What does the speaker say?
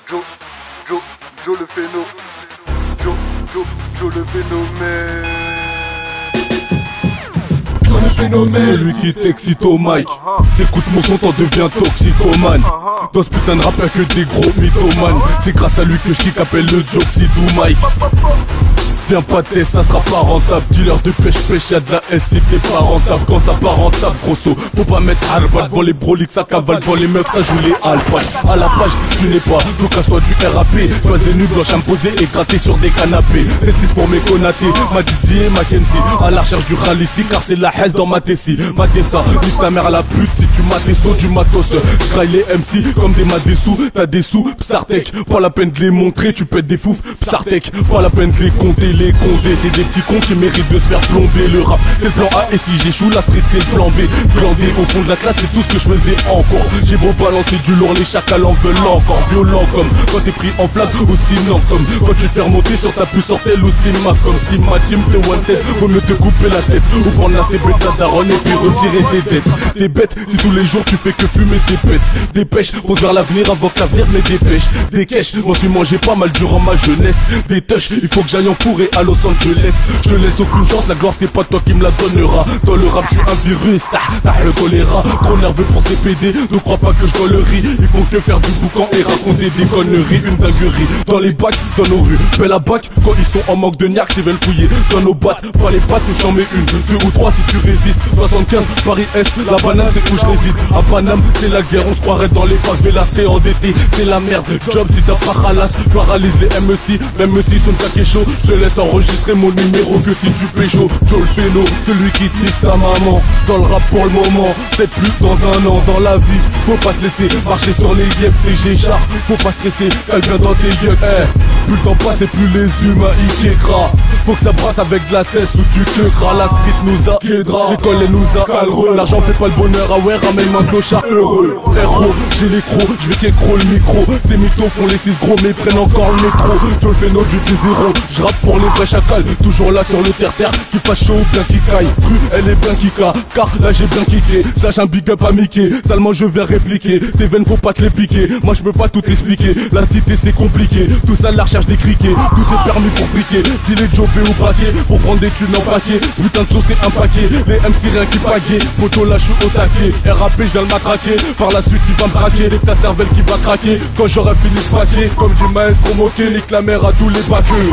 Joe, Joe, Joe le phéno. Joe le phénomène. Joe le phénomène. Celui qui t'excite au mic. T'écoutes mon son, t'en deviens toxicomane. Dans ce putain de rap y'a que des gros mythomanes. C'est grâce à lui que je kick appelle le Joxidou Mike. Viens pas tester, ça sera pas rentable. Dealer de pêche, y'a de la S si t'es pas rentable. Quand ça pas rentable, grosso, faut pas mettre Harvard devant les broliques, ça cavale devant les meufs, ça joue les alphas. À la page, tu n'es pas, donc casse-toi du RAP. Passe des nuits blanches à me poser et gratter sur des canapés. C'est 6 pour mes conatés, ma Didi et Mackenzie. À la recherche du rallye ici, car c'est la haisse dans ma tessie. Ma Tessa, nique ta mère à la pute si tu mates tes sauts du matos. J'graille les MC comme des mat des sous, t'as des sous, Psartek. Pas la peine de les montrer, tu pètes des fouf, Psartek. Pas la peine de les compter. Les condés, c'est des petits cons qui méritent de se faire plomber. Le rap, c'est le plan A et si j'échoue, la street c'est le plan B. Glandé au fond de la classe, c'est tout ce que je faisais encore. J'ai beau balancer du lourd, les chacals en veulent encore. Violent comme quand t'es pris en flamme, aussi non comme quand tu te fais remonter sur ta puce sortelle ou Sima. Comme si ma team te one tête, vaut mieux te couper la tête ou prendre la CB de ta daronne et puis retirer tes dettes. T'es bête si tous les jours tu fais que fumer tes pètes. Dépêche, pose vers l'avenir avant que l'avenir me dépêche. Des caches, m'en suis mangé pas mal durant ma jeunesse. Des touches, il faut que j'aille en fourrer à Los Angeles. Je te laisse aucune chance, la gloire c'est pas toi qui me la donnera. Dans le rap je suis un virus, t'as le choléra. Trop nerveux pour ces PD, ne crois pas que je dois le riz. Ils font que faire du boucan et raconter des conneries. Une dinguerie, dans les bacs, dans nos rues. Fais la bac, quand ils sont en manque de niaque, ils veulent fouiller. Dans nos battes, pas les pattes, j'en mets une, 2 ou 3 si tu résistes. 75, Paris Est, la banane c'est où je réside. À Paname, c'est la guerre, on se croirait dans les favelas. C'est endetté, c'est la merde. Job si t'as pas ralasse, paralyse les MEC. Même si son caquet chaud, je te laisse enregistrer mon numéro que si tu pécho. Joe le phéno, celui qui nique ta maman. Dans le rap pour le moment, peut-être plus dans un an. Dans la vie, faut pas se laisser marcher sur les yeux. TG char, faut pas stresser, quelqu'un dans tes yeux. Plus le temps passe et plus les humains y quécra. Faut que ça brasse avec de la cesse ou tu quequeras. La street nous a quédra, l'école elle nous a calreux. L'argent fait pas le bonheur, ah ouais, ramène-moi un clochard heureux. Héros, j'ai les crocs, je vais qu'écro le micro. Ces mythos font les 6 gros mais ils prennent encore le métro. Joe le phéno du T0, je rappe pour les vrais chacals. Toujours là sur le terre-terre, qui fasse chaud ou bien qui caille. Cru, elle est bien kika, car là j'ai bien kické. Lâche un big up à Mickey, salement je vais répliquer. Tes veines faut pas te les piquer, moi je peux pas tout expliquer. La cité c'est compliqué, tout ça la recherche des criquets. Tout est permis pour friquer, dealer, jobber ou braquer. Pour prendre des thunes en paquet, putain de sauce c'est un paquet. Les MC rien qui pagaient, photo là je suis au taquet. RAP je viens le matraquer, par la suite il va me traquer. Dès que ta cervelle qui va craquer, quand j'aurai fini ce paquet. Comme du maestro moqué, nique la mer à tous les baqueux.